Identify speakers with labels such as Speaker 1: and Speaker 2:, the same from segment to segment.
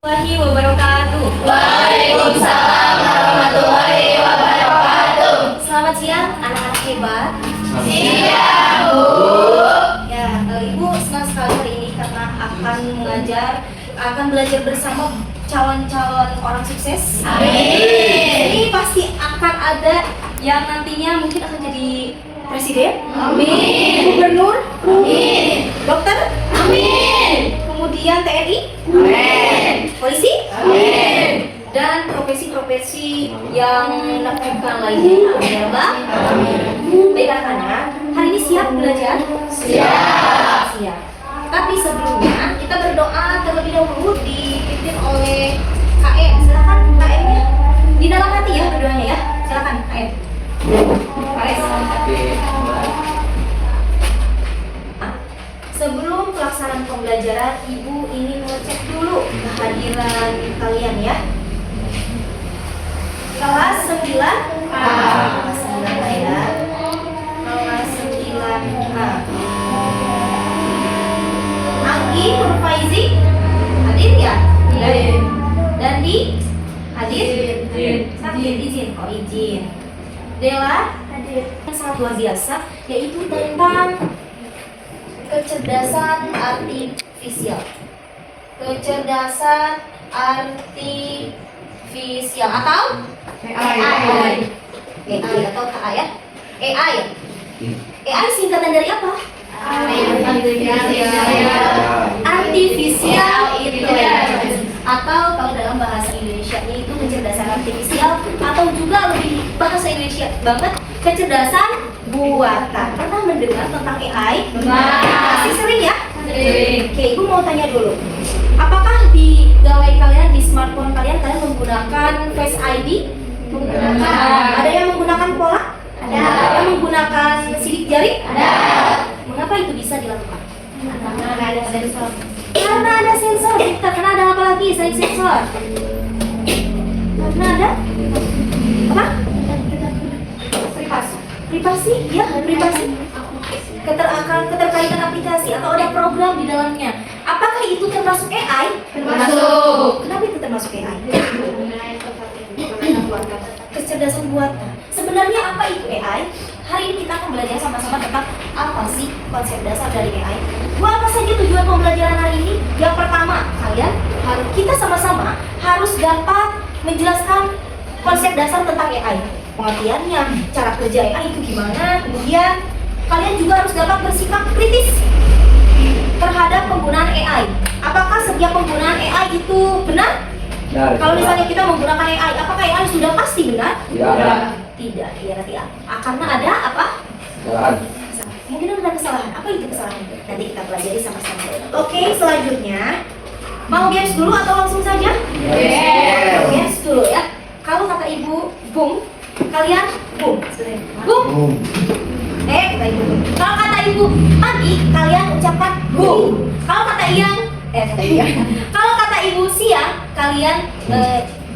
Speaker 1: Warahmatullahi wabarakatuh.
Speaker 2: Waalaikumsalam warahmatullahi wabarakatuh.
Speaker 1: Selamat siang anak-anak hebat.
Speaker 2: Siang, Bu.
Speaker 1: Ya, Ibu senang sekali hari ini karena akan belajar bersama calon-calon orang sukses.
Speaker 2: Amin.
Speaker 1: Ini pasti akan ada yang nantinya mungkin akan jadi presiden,
Speaker 2: Amin.
Speaker 1: gubernur,
Speaker 2: Amin.
Speaker 1: dokter,
Speaker 2: Amin.
Speaker 1: kemudian TNI,
Speaker 2: Amin.
Speaker 1: polisi,
Speaker 2: Amin.
Speaker 1: dan profesi-profesi yang menakjubkan lainnya. Amin ya Allah. Baik anak-anak, hari ini siap belajar?
Speaker 2: Siap.
Speaker 1: Siap. Tapi sebelumnya kita berdoa terlebih dahulu dipimpin oleh KM. Silakan KM-nya di dalam hati ya berdoanya ya. Silakan KM. Pares. Sebelum pelaksanaan pembelajaran, Ibu ingin mengecek dulu kehadiran kalian ya. Kelas 9 A. Kelas 9 A ya. Kelas 9 A. Anggi Nurfaizi hadir ya? Hadir. Dandi hadir? Hadir. Izin. Oh izin. Dela hadir. Yang sangat luar biasa yaitu tentang kecerdasan artifisial. Kecerdasan artifisial atau AI atau KA ya? AI. AI singkatan dari apa? Artificial Intelligence, atau kalau dalam bahasa Indonesia itu kecerdasan artifisial, atau juga lebih bahasa Indonesia banget kecerdasan buatan. Pernah mendengar tentang AI? Masih sering ya?
Speaker 2: Sering.
Speaker 1: Oke, Ibu mau tanya dulu. Apakah di gawai kalian, di smartphone kalian menggunakan Face ID?
Speaker 2: Menggunakan.
Speaker 1: Ada yang menggunakan pola?
Speaker 2: Ada.
Speaker 1: Yang menggunakan sidik jari?
Speaker 2: Ada.
Speaker 1: Mengapa itu bisa dilakukan?
Speaker 2: Karena ada sensor.
Speaker 1: Karena ada sensor. Karena ada apa lagi selain sensor? Karena ada apa? Privasi, ya privasi. Keterkaitan aplikasi atau ada program di dalamnya. Apakah itu termasuk AI?
Speaker 2: Termasuk.
Speaker 1: Kenapa itu termasuk AI? Kecerdasan buatan. Sebenarnya apa itu AI? Hari ini kita akan belajar sama-sama tentang apa sih konsep dasar dari AI. Apa saja tujuan pembelajaran hari ini? Yang pertama, kita sama-sama harus dapat menjelaskan konsep dasar tentang AI. Pengertiannya, cara kerja AI itu gimana? Kemudian kalian juga harus dapat bersikap kritis terhadap penggunaan AI. Apakah setiap penggunaan AI itu benar? Kalau misalnya kita menggunakan AI, apakah AI sudah pasti benar? Tidak, tidak. Karena ada apa? Mungkin ada kesalahan. Apa itu kesalahan? Nanti kita pelajari sama-sama. Oke, selanjutnya mau games dulu atau langsung saja? Games dulu ya. Kalau kata Ibu boom, kalian boom. Boom. Kata Ibu boom. Kalau kata Ibu pagi, kalian ucapkan boom. Kalau kata Kalau kata Ibu siang, kalian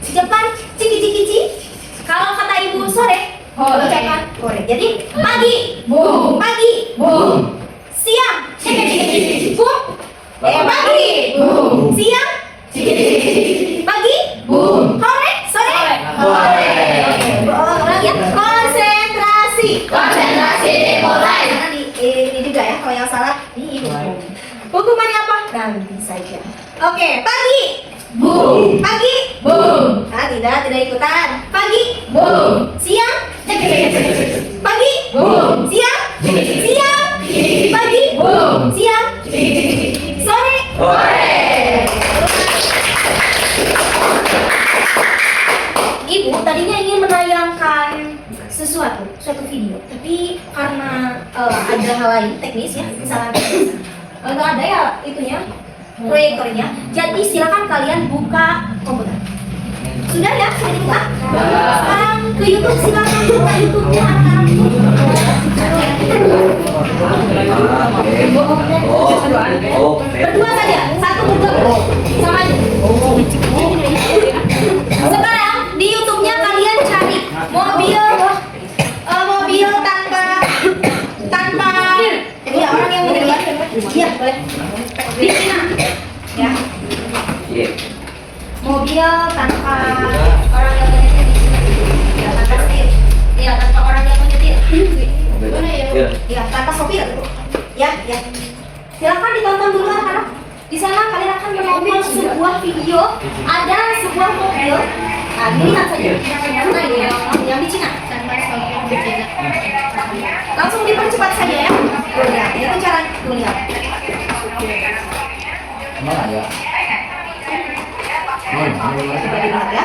Speaker 1: ucapkan ciki. Kalau kata Ibu sore, ucapkan sore. Jadi pagi,
Speaker 2: Boom.
Speaker 1: pagi,
Speaker 2: Boom.
Speaker 1: siang, boom. Pagi,
Speaker 2: Boom.
Speaker 1: siang, pagi,
Speaker 2: Boom.
Speaker 1: sore.
Speaker 2: Sore.
Speaker 1: Ulang ya. Konsentrasi.
Speaker 2: Konsentrasi dimulai.
Speaker 1: Nanti ini juga ya, kalau yang salah ini Ibu. Hukumannya apa? Nanti saja. Oke, pagi.
Speaker 2: Boom.
Speaker 1: Pagi.
Speaker 2: Boom.
Speaker 1: Tidak ikutan. Pagi.
Speaker 2: Boom.
Speaker 1: Siang. Pagi.
Speaker 2: Boom.
Speaker 1: Siang. Pagi.
Speaker 2: Boom.
Speaker 1: Siang. Sore. Ibu tadinya ingin menayangkan suatu video, tapi karena ada hal lain teknis ya, kesalahan teknis, nggak ada ya itunya, proyektornya. Jadi silakan kalian buka komputer. Sudah ya, sudah dibuka. Sekarang ke YouTube, silakan buka YouTube-nya anak-anak. Berdua saja, satu berdua sama aja. Sekarang di YouTube-nya kalian cari mobil tanpa ya orang yang mendengar. Iya boleh. Di sini ya. mobil tanpa orang yang menyetir di sini. Ya, tanpa setir. Ya, tanpa orang yang menyetir. Mana ya? Ya, tanpa sopir. Ya. Silakan ditonton dulu anak-anak. Di sana kalian akan menonton sebuah video. Ada sebuah mobil. Nah, dilihat saja. Yang di Cina. Langsung dipercepat saja ya. Tuh, lihat. Itu cara tuh lihat.
Speaker 2: Mana ya?
Speaker 1: Coba dilihat ya.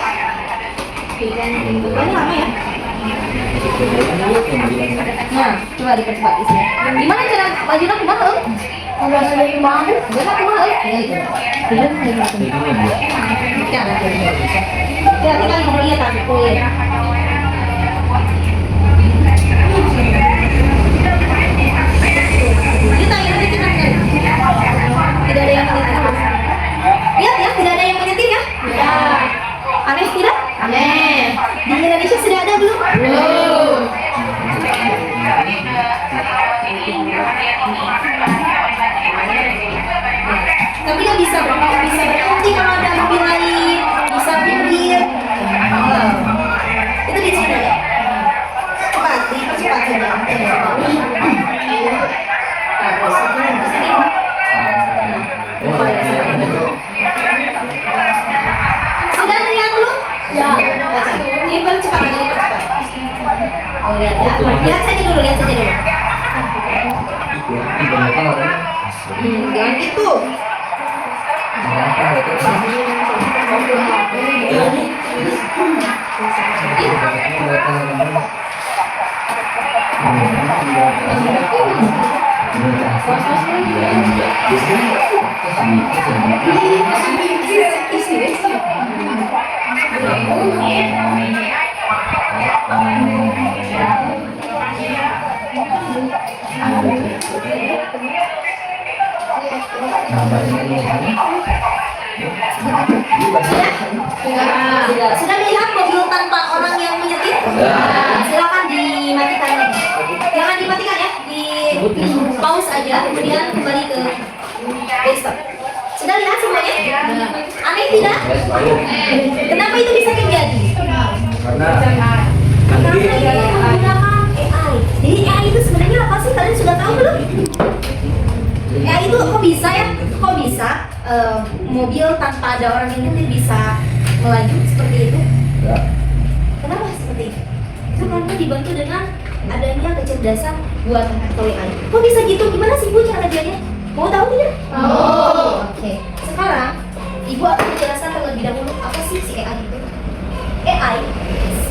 Speaker 1: Ini lama ya. Nah, coba dipercepat di sini. Gimana cara bajunya kumaha? Kalau ada yang mau, gimana kumaha? Ya itu. Belum lagi. Ya, tinggal mau lihat aku ya. Kita yang menyetir kan? Tidak ada yang menyetir. Lihat ya, tidak ada yang menyetir ya? Ya. Aneh tidak? Aneh. Di Indonesia sudah ada belum? Belum. Tapi nggak bisa berhenti kalau ada mobil lain, bisa pinggir. Itu di sini ya. Cepat, dipercepat saja. Sudah lihat belum? Ya. Dipercepat aja, dipercepat. Oh, lihat ya. Lihat saja dulu. Jangan gitu. Sudah melihat mobil tanpa orang yang menyetir? Silakan dimatikan. Jangan dimatikan ya, di pause aja, kemudian kembali ke desktop. Sudah lihat semuanya? Aneh tidak? Kenapa itu bisa terjadi?
Speaker 2: Karena
Speaker 1: Karena dia menggunakan AI. Jadi AI itu sebenarnya apa sih? Kalian sudah tahu belum? AI itu kok bisa ya? Kok bisa mobil tanpa ada orang yang nyetir bisa melaju seperti itu?
Speaker 2: ya,
Speaker 1: Kenapa seperti itu? Itu karena dibantu dengan adanya kecerdasan buatan oleh AI. Kok bisa gitu? Gimana sih Bu cara kerjanya? Mau tahu tidak? Oke. Sekarang Ibu akan menjelaskan terlebih dahulu apa sih si AI itu. AI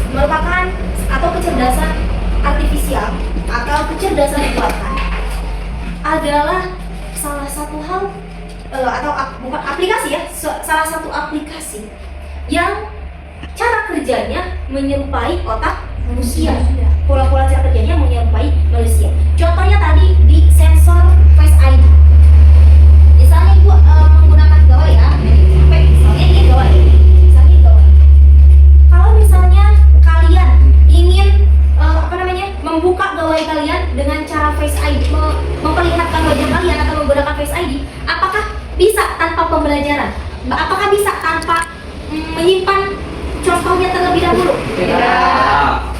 Speaker 1: merupakan atau kecerdasan artifisial atau kecerdasan buatan adalah salah satu hal bukan aplikasi ya, salah satu aplikasi yang cara kerjanya menyerupai otak manusia. Pola-pola cara kerjanya menyerupai manusia. Contohnya tadi di sensor Face ID. Misalnya Ibu menggunakan gawai ya, misalnya ini gawai. Kalau misalnya kalian ingin membuka gawai kalian dengan cara Face ID, memperlihatkan wajah kalian atau menggunakan Face ID, apakah bisa tanpa pembelajaran? Apakah bisa tanpa menyimpan contohnya terlebih dahulu?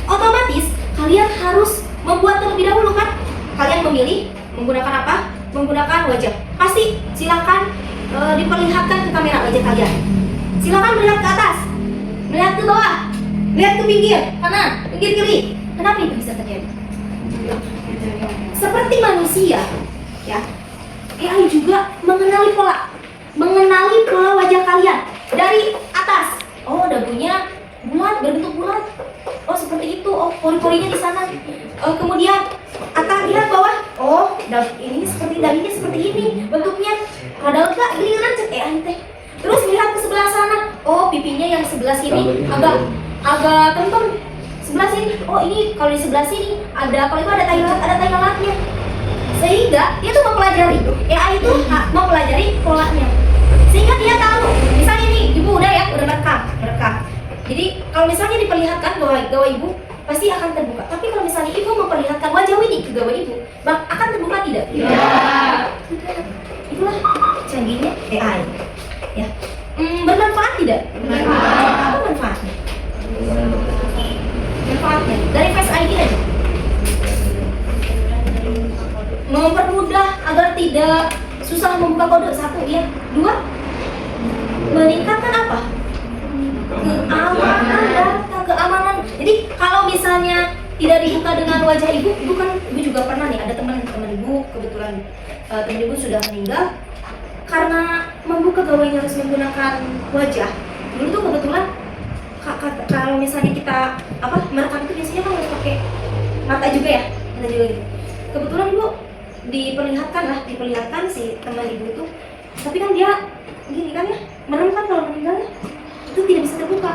Speaker 1: Otomatis kalian harus membuat terlebih dahulu kan? Kalian memilih menggunakan apa? Menggunakan wajah. Pasti silakan diperlihatkan ke kamera wajah kalian. Silakan melihat ke atas, melihat ke bawah, melihat ke pinggir kanan, pinggir kiri. Kenapa itu bisa terjadi? Seperti manusia, ya. AI juga mengenali pola wajah kalian dari atas. Oh, dagunya bulat, berbentuk bulat. Oh, seperti itu. Oh, pori-porinya di sana. Kemudian atas lihat bawah. Oh, ini seperti dagunya seperti ini bentuknya. Ada enggak giliran cek AI teh. Terus lihat ke sebelah sana. Oh, pipinya yang sebelah sini agak kentung. Sebelah sini. Oh, ini kalau di sebelah sini ada kalau itu ada tai lalatnya. Sehingga dia tuh mempelajari. AI itu mempelajari polanya. Sehingga dia tahu. Misalnya nih, Ibu udah merekam. Jadi kalau misalnya diperlihatkan gawai Ibu pasti akan terbuka. Tapi kalau misalnya Ibu memperlihatkan wajah ini ke gawai Ibu, akan terbuka tidak? Ya. Itulah canggihnya AI. Ya. Bermanfaat tidak? membuka kode, satu ya, dua meningkatkan apa? Keamanan data, keamanan. Jadi kalau misalnya tidak dibuka dengan wajah ibu kan ibu juga pernah nih ada teman ibu kebetulan teman ibu sudah meninggal karena membuka gawainya harus menggunakan wajah. Dulu tuh kebetulan kalau misalnya kita merekam itu biasanya kan harus pakai mata juga ya, mata juga gitu. Kebetulan ibu diperlihatkan si teman ibu itu, tapi kan dia gini kan ya, merem kan kalau meninggal ya, itu tidak bisa terbuka.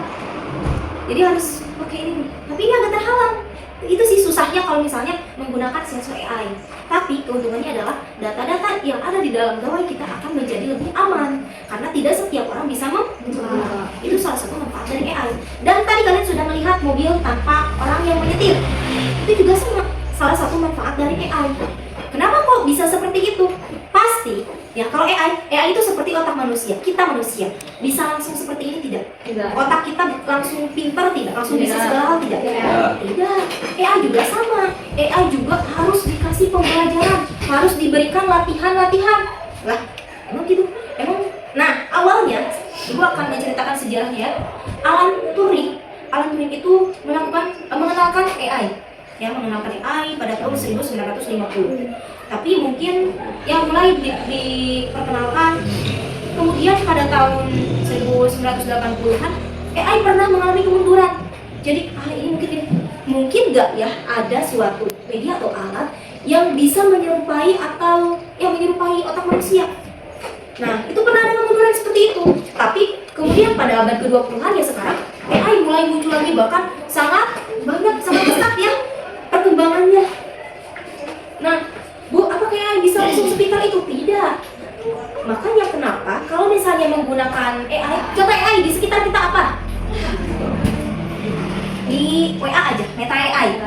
Speaker 1: Jadi harus pakai ini nih. Tapi ini agak terhalang. Itu sih susahnya kalau misalnya menggunakan sensor AI. Tapi keuntungannya adalah data-data yang ada di dalam gawai kita akan menjadi lebih aman karena tidak setiap orang bisa membuka. Itu salah satu manfaat dari AI. Dan tadi kalian sudah melihat mobil tanpa orang yang menyetir. Itu juga salah satu manfaat dari AI. Kenapa kok bisa seperti itu? Pasti ya kalau AI itu seperti otak manusia. Kita manusia bisa langsung seperti ini tidak? Otak kita langsung pintar tidak? Langsung bisa segala hal tidak? Tidak. AI juga sama. AI juga harus dikasih pembelajaran, harus diberikan latihan-latihan. Lah, emang gitu? Nah, awalnya ibu akan menceritakan sejarahnya. Alan Turing itu mengenalkan AI. Ya, mengenalkan AI pada tahun 1950. Tapi mungkin yang mulai diperkenalkan kemudian pada tahun 1980-an AI pernah mengalami kemunduran. Jadi ini mungkin nggak ya ada suatu media atau alat yang bisa menyerupai otak manusia. Nah, itu pernah ada kemunduran seperti itu. Tapi kemudian pada abad ke-20-an ya sekarang AI mulai muncul lagi, bahkan sangat pesat ya perkembangannya. Nah, Bu, apakah AI bisa langsung speaker itu? Tidak. Makanya kenapa kalau misalnya menggunakan AI, coba AI di sekitar kita apa? Di WA aja, Meta AI.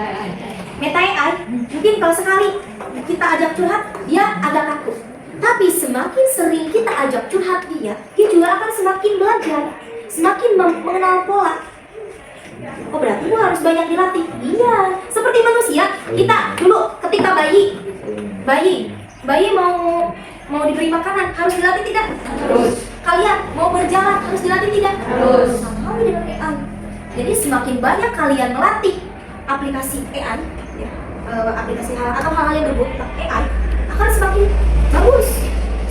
Speaker 1: Mungkin kalau sekali kita ajak curhat, dia agak kaku. Tapi semakin sering kita ajak curhat dia juga akan semakin belajar, semakin mengenal pola. Oh, berarti lu harus banyak dilatih. Iya, seperti manusia. Kita dulu ketika bayi mau diberi makanan harus dilatih tidak? Harus. Kalian mau berjalan harus dilatih tidak? Harus. Sama halnya dengan AI. Jadi semakin banyak kalian melatih aplikasi AI, ya, aplikasi atau hal-hal yang berhubungan AI akan semakin bagus.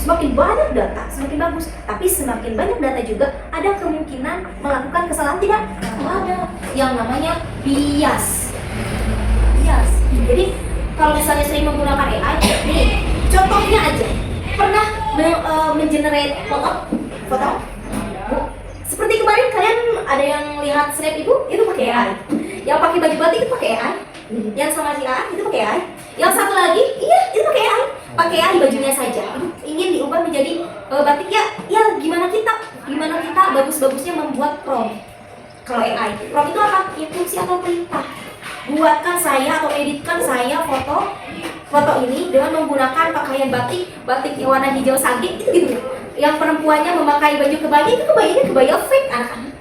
Speaker 1: Semakin banyak data, semakin bagus. Tapi semakin banyak data juga ada kemungkinan melakukan kesalahan tidak? Ada yang namanya bias. Jadi kalau misalnya sering menggunakan AI, nih contohnya aja, pernah mengenerate foto? Bu, seperti kemarin kalian ada yang lihat snap itu pakai AI. Yang pakai baju batik itu pakai AI. Yang sama si A itu pakai AI. Yang satu lagi, itu pakai AI. Pakai AI bajunya saja. Ingin diubah menjadi batik ya gimana kita bagus-bagusnya membuat prompt. Kalau AI, prompt itu apa? Instruksi atau perintah. Buatkan saya atau editkan saya foto ini dengan menggunakan pakaian batik yang warna hijau sage, itu gitu. Yang perempuannya memakai baju kebaya, itu kebaya fake anak-anak.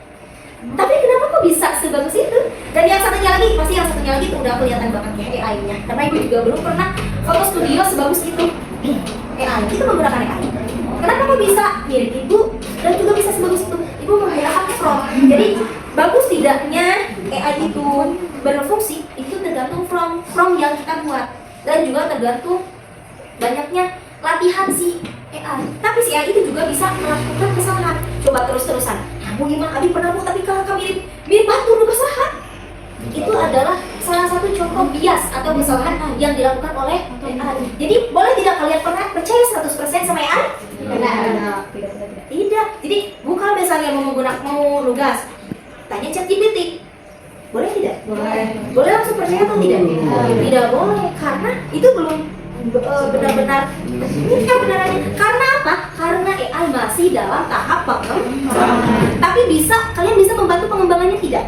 Speaker 1: Tapi kenapa kok bisa sebagus itu? Dan yang satunya lagi itu udah kelihatan banget ya AI-nya. Karena ibu juga belum pernah foto studio sebagus itu. AI itu menggunakan AI. Kenapa kok bisa mirip ibu dan juga bisa sebagus itu? Ibu menggunakan prompt. Jadi bagus tidaknya AI itu berfungsi itu tergantung prompt yang kita buat dan juga tergantung banyaknya latihan si AI. Tapi si AI itu juga bisa melakukan kesalahan. Coba terus-terusan. Bu gimana? Abi pernah tapi kalau mirip batu lu kesalahan. Itu adalah salah satu contoh bias atau kesalahan yang dilakukan oleh AI. Jadi boleh tidak kalian pernah percaya 100% sama AI? Tidak. Jadi bukan misalnya mau nugas, tanya ChatGPT. Boleh tidak? Boleh langsung percaya atau tidak? Tidak boleh, karena itu belum benar-benar kebenarannya. Karena apa? Karena AI masih dalam tahap pengembangan. Tapi kalian bisa membantu pengembangannya tidak?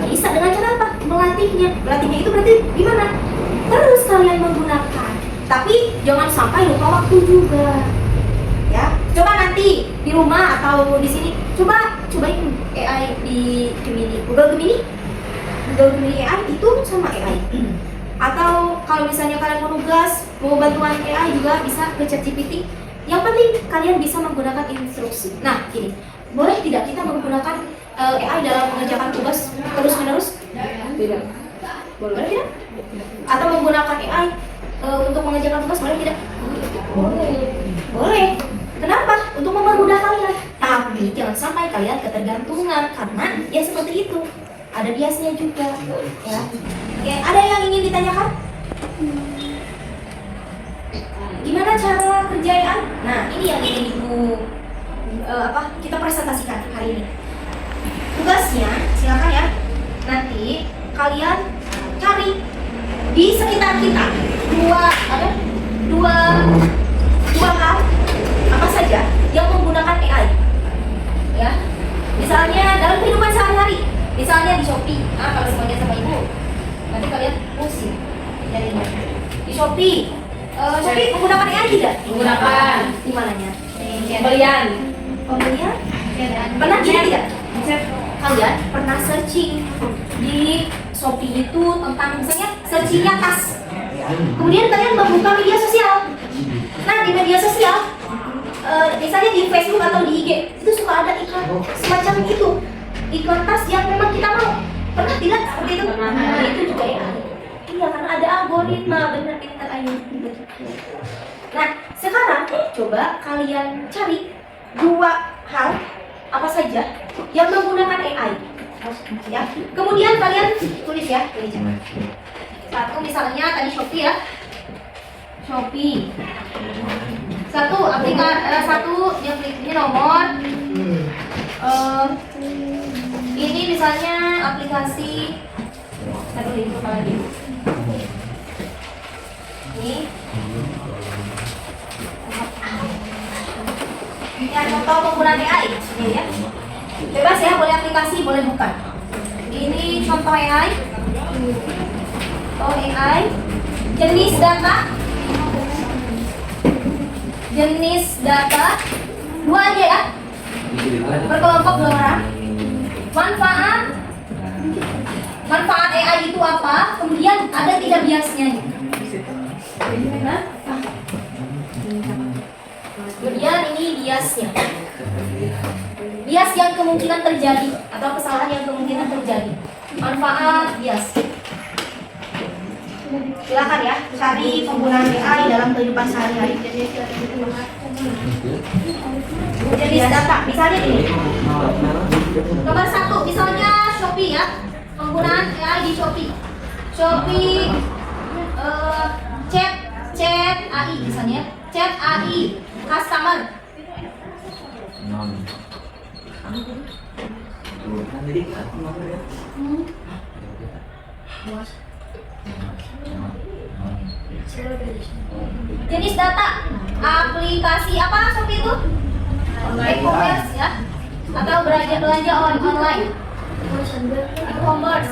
Speaker 1: Bisa dengan cara apa? Melatihnya. Melatihnya itu berarti gimana? Terus kalian menggunakan. Tapi jangan sampai lupa waktu juga. Ya, coba nanti di rumah atau di sini cobain AI di Gemini, Google Gemini AI itu sama AI. Atau kalau misalnya kalian mau nugas, mau bantuan AI juga bisa ke ChatGPT. Yang penting kalian bisa menggunakan instruksi. Nah, gini, boleh tidak kita menggunakan AI dalam mengerjakan tugas terus-menerus?
Speaker 3: Tidak.
Speaker 1: Boleh tidak? Atau menggunakan AI untuk mengerjakan tugas boleh tidak? Boleh. Kenapa? Untuk mempermudah kalian. Tapi jangan sampai kalian ketergantungan karena ya seperti itu. Ada biasnya juga. Ya. Oke, ada yang ingin ditanyakan? Gimana cara kerja AI? Nah, ini yang ingin ibu kita presentasikan hari ini. Tugasnya, silakan ya. Nanti kalian cari di sekitar kita dua hal apa saja yang menggunakan AI. Ya, misalnya dalam kehidupan sehari-hari, misalnya di Shopee. Nah, kalau semuanya sama ibu, nanti kalian pusing nyarinya. Di Shopee, Shopee menggunakan AI tidak?
Speaker 3: Menggunakan.
Speaker 1: Di mananya?
Speaker 3: Pembelian.
Speaker 1: Pembelian? Pernah cek tidak? Kalian pernah searching di Shopee itu tentang misalnya searchingnya tas. Kemudian kalian membuka media sosial. Nah, di media sosial, misalnya di Facebook atau di IG, itu suka ada iklan semacam itu. Iklan tas yang memang kita mau. Pernah tidak seperti itu? Nah, itu juga ya. Iya, karena ada algoritma, benar pintar ayo. Nah, sekarang coba kalian cari dua hal apa saja yang menggunakan AI. Ya. Kemudian kalian tulis ya, tulis. Satu misalnya tadi Shopee ya. Shopee. Satu yang klik ini nomor. Ini misalnya aplikasi satu lagi apa lagi? Ini contoh penggunaan AI ini ya. Bebas ya, boleh aplikasi, boleh bukan. Ini contoh AI. Jenis data dua aja ya, berkelompok 2 orang. Manfaat AI itu apa, kemudian ada tidak biasnya. Kemudian ini biasnya, bias yang kemungkinan terjadi atau kesalahan yang kemungkinan terjadi. Manfaat bias. Silakan ya, cari penggunaan AI dalam kehidupan sehari-hari. Jenis data, misalnya ini. Nomor 1, misalnya Shopee ya. Penggunaan AI di Shopee. Shopee chat AI misalnya. Chat AI customer. Jenis data, aplikasi apa Shopee itu? E-commerce ya, atau belanja online. E-commerce.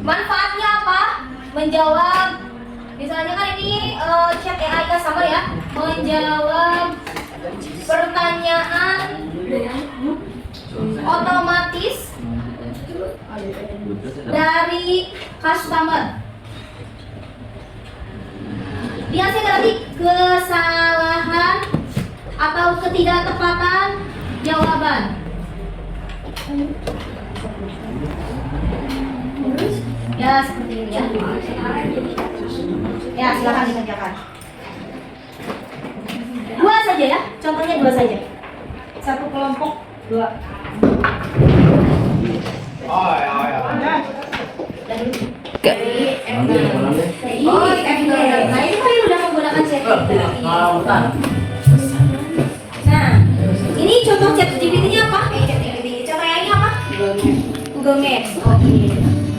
Speaker 1: Manfaatnya apa? Menjawab, misalnya kan ini chat AI customer ya, menjawab pertanyaan otomatis dari customer. Biasanya berarti kesalahan atau ketidaktepatan jawaban. Ya seperti ini ya. Ya silakan dikerjakan. 2 saja ya, contohnya 2 saja. Satu kelompok 2. Nah ini kalian udah menggunakan chat GPT. Nah ini contoh chat GPT-nya apa? Contoh AI-nya apa? Google Maps. Oke.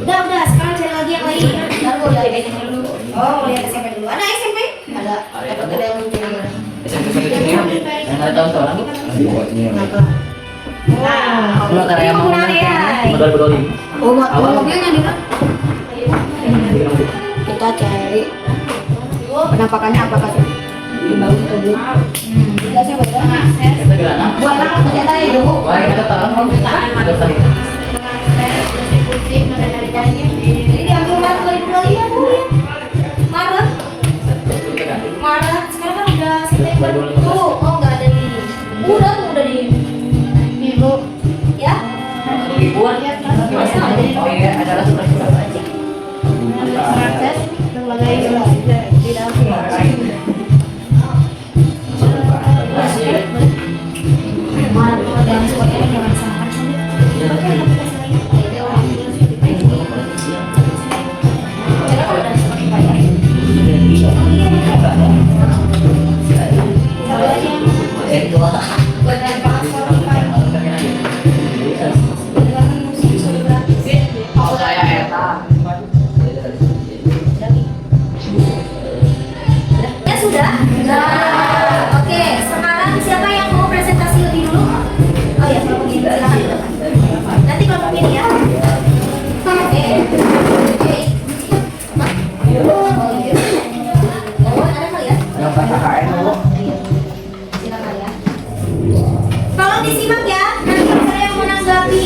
Speaker 1: Udah sekarang cari lagi yang lain. Baru dari SMP dulu. Oh mau lihat SMP dulu. Ada SMP? Ada yang mungkin.
Speaker 2: SMP yang ada tahun-tahun aku.
Speaker 1: Nah, ini penggunaan AI.
Speaker 2: Modal-modalin.
Speaker 3: Oh,
Speaker 2: Awal.
Speaker 3: mobilnya di mana? Kita cari penampakannya apakah bagus atau belum. Jelasnya bagaimana?
Speaker 2: Kita gimana?
Speaker 3: Buat apa ternyata itu?
Speaker 2: Wah, kita tahu. Kita tahu.
Speaker 1: Jadi diambil Maret 2025 ya Bu ya? Maret? Sekarang kan udah September. Oh enggak
Speaker 2: buat. Oh iya, adalah surat-surat aja.
Speaker 3: Proses lembaga di dalam
Speaker 1: dalam sekolah ini jangan salah
Speaker 2: Oh saya Eta.
Speaker 1: ya sudah. Oke, sekarang siapa yang mau presentasi lebih dulu? Oh ya, kalau begini silakan. Nanti kalau begini ya. Oke. Oh, ada kali ya?
Speaker 2: Yang KKN dulu.
Speaker 1: Silakan ya. Kalau disimak ya, nanti saya yang menanggapi.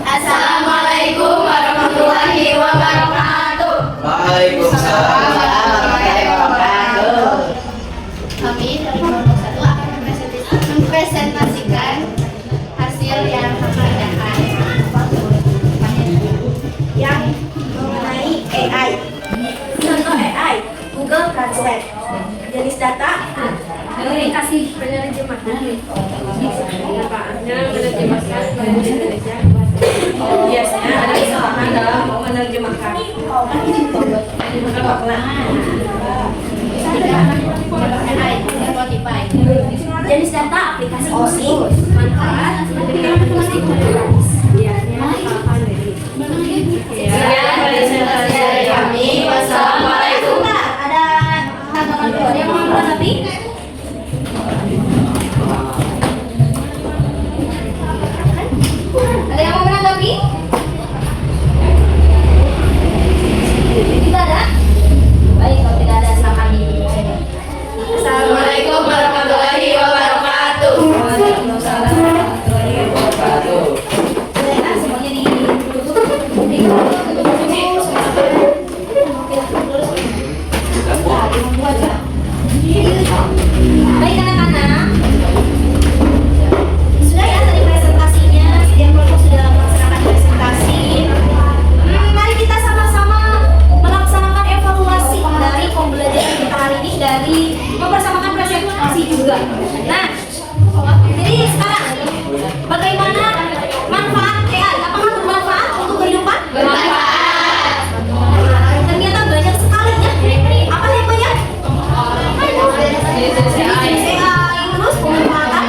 Speaker 3: Assalamualaikum warahmatullahi wabarakatuh.
Speaker 2: Waalaikumsalam warahmatullahi wabarakatuh.
Speaker 3: Kami dari kelompok 1 akan mempresentasikan hasil yang akan datang yang mengenai AI. Contoh AI, Google Translate. Jenis data, kasih penerjemahan.
Speaker 4: Menerjemahkan bahasa Indonesia. Biasanya ada kesalahan dalam menerjemahkan.
Speaker 3: Spotify.
Speaker 1: Jenis data aplikasi musik.
Speaker 4: Manfaat menerjemahkan musik. Biasanya kesalahan dari.
Speaker 3: Sekian presentasi dari kami. Wassalamualaikum.
Speaker 1: Bentar, ada tanggapan dulu. Ada yang mau menanggapi? Ada yang mau menanggapi? Tidak ada? Baik, kalau tidak ada silakan di.
Speaker 3: Assalamualaikum warahmatullahi wabarakatuh.
Speaker 1: Waalaikumsalam warahmatullahi wabarakatuh. Nah, semuanya ditutup. Baik anak-anak, sudah ya tadi presentasinya, setiap kelompok sudah melaksanakan presentasi. Mari kita sama-sama melaksanakan evaluasi dari pembelajaran kita hari ini dari mempersamakan presentasi juga. Nah, jadi sekarang bagaimana manfaat AI? Apakah bermanfaat untuk kehidupan?
Speaker 3: Bermanfaat.
Speaker 1: Ternyata banyak sekali ya. Apa yang banyak? AI, terus pemanfaatan.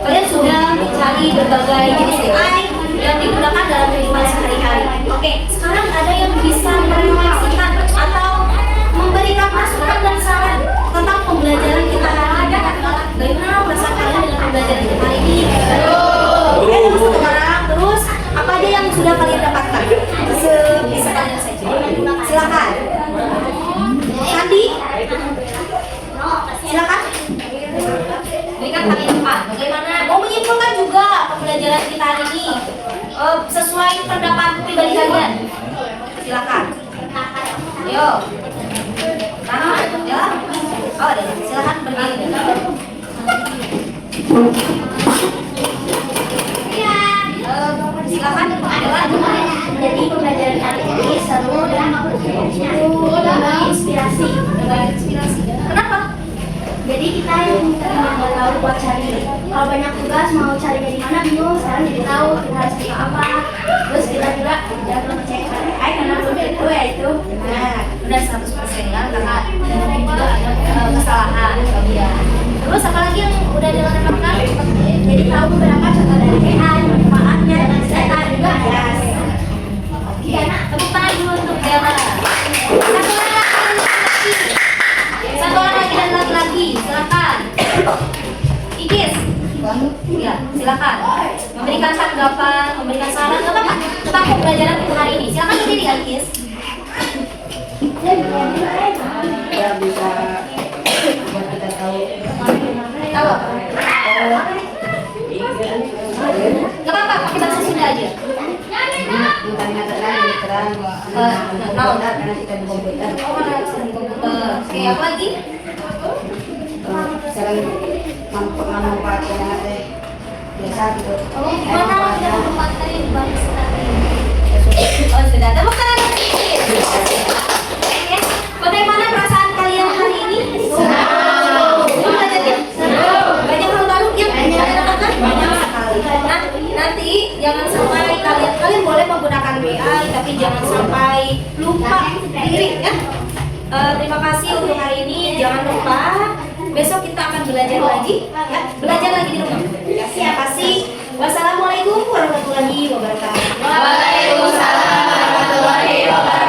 Speaker 1: Kalian sudah mencari berbagai jenis AI yang digunakan dalam kehidupan sehari-hari. Oke, sekarang ada yang bisa merefleksikan atau memberikan masukan dan saran tentang pembelajaran kita hari ini. Bagaimana perasaan kalian dengan pembelajaran kita hari ini? Oke, terus sekarang terus apa aja yang sudah kalian dapatkan? Sebisa kalian saja. Silakan. Sandi, silakan. Berikan kami tempat. Bagaimana? Mau menyimpulkan juga pembelajaran kita hari ini sesuai pendapat pribadi kalian. Silakan. Yo. Nah, ya. Oh, ada. Silakan berdiri. Silakan.
Speaker 3: Jadi pembelajaran kali ini seru dan menginspirasi.
Speaker 1: Kenapa?
Speaker 3: Jadi kita yang nggak tahu buat cari. Kalau banyak tugas mau cari dari mana bingung. Sekarang jadi tahu kita harus cari apa. Terus kita juga jangan percaya karena itu ya itu.
Speaker 1: Nah, udah 100% ya, karena juga ada kesalahan kalian. Terus apalagi yang udah didapatkan?
Speaker 3: Jadi tahu beberapa contoh dari AI, manfaatnya dan data juga jelas.
Speaker 1: Oke, tepuk tangan dulu untuk Bella. Satu orang lagi dan lagi-lagi, silakan. Ikis. Ya, silakan. Memberikan tanggapan, memberikan saran tentang pembelajaran kita hari ini. Silakan berdiri, Ikis.
Speaker 3: Ya bisa buat kita tahu.
Speaker 1: Tahu apa? Gak apa-apa, pakai bahasa Sunda aja.
Speaker 3: Bukan mengatakan lebih terang.
Speaker 1: Nah,
Speaker 3: karena kita di komputer.
Speaker 1: oh mana di komputer. Oke, apa lagi?
Speaker 3: Sering memanfaatkan biasa gitu.
Speaker 1: Oh, gimana kita memanfaatkan ini balik sekali? Oh, sudah. Tepuk tangan sedikit. Oke. Bagaimana perasaan kalian hari ini? Senang. Belajarnya? Senang. Banyak hal baru yang kalian dapatkan? Banyak sekali. Nah, nanti jangan sampai kalian boleh menggunakan WA, tapi jangan sampai lupa diri ya. Terima kasih untuk hari ini. Jangan lupa besok kita akan belajar lagi ya. Belajar lagi di rumah. Ya, terima kasih. Wassalamualaikum warahmatullahi wabarakatuh.
Speaker 2: Waalaikumsalam warahmatullahi wabarakatuh.